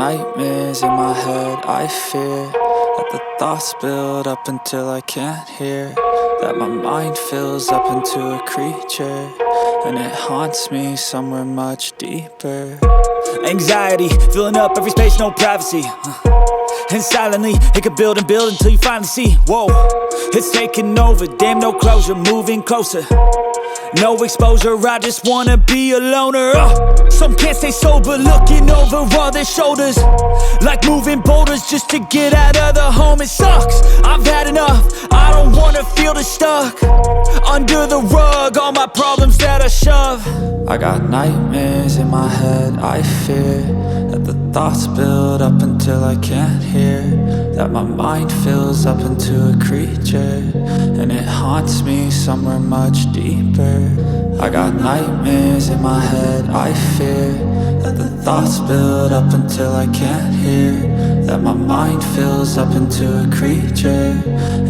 nightmares in my head, I fear that the thoughts build up until I can't hear, that my mind fills up into a creature, and it haunts me somewhere much deeper. Anxiety, filling up every space, no privacy. And silently, it could build and build until you finally see, whoa, it's taking over, damn no closure, moving closer. No exposure, I just wanna be a loner. Some can't stay sober, looking over all their shoulders, like moving boulders just to get out of the home. It sucks, I've had enough, I don't wanna feel the stuck under the rug, all my problems that I shove. I got nightmares in my head, I fear that the thoughts build up until I can't hear, that my mind fills up into a creature, and it haunts me somewhere much deeper. I got nightmares in my head, I fear that the thoughts build up until I can't hear, that my mind fills up into a creature,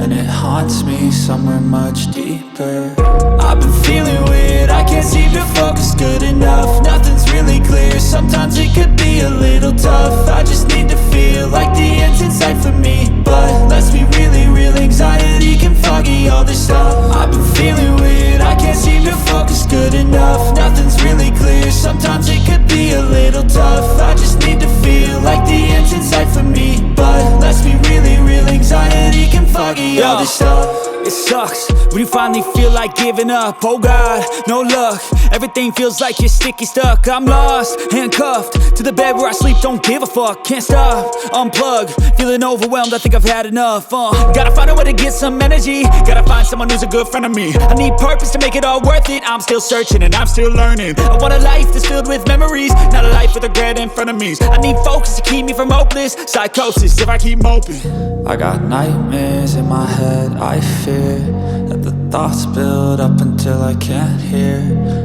and it haunts me somewhere much deeper. I've been feeling weird, I can't seem to focus good enough. Nothing's really clear, sometimes it could be a little tough. I just need to feel like the end's in sight for me, but let's be really real, anxiety can foggy all this stuff. I've been feeling weird, I can't seem to focus good enough. Nothing's really clear, sometimes it could be a little tough. I just need to feel like the end's in sight for me, but let's be really real, anxiety can foggy all this stuff. It sucks when you finally feel like giving up. Oh God, no luck, everything feels like you're sticky stuck. I'm lost, handcuffed to the bed where I sleep, don't give a fuck. Can't stop, unplug, feeling overwhelmed, I think I've had enough. Gotta find a way to get some energy, gotta find someone who's a good friend of me. I need purpose to make it all worth it, I'm still searching and I'm still learning. I want a life that's filled with memories, not a life with regret and frenemies. I need focus to keep me from hopeless psychosis if I keep moping. I got nightmares in my head, I fear that the thoughts build up until I can't hear,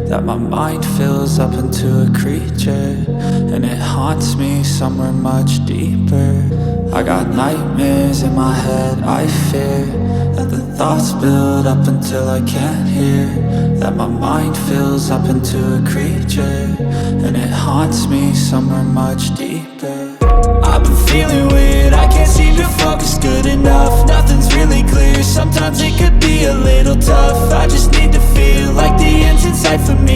that my mind fills up into a creature, and it haunts me somewhere much deeper. I got nightmares in my head, I fear that the thoughts build up until I can't hear, that my mind fills up into a creature, and it haunts me somewhere much deeper. I've been feeling weird, I can't seem to focus good enough. Nothing's really clear, sometimes it could be a little tough. I just need to feel like the end's in sight for me,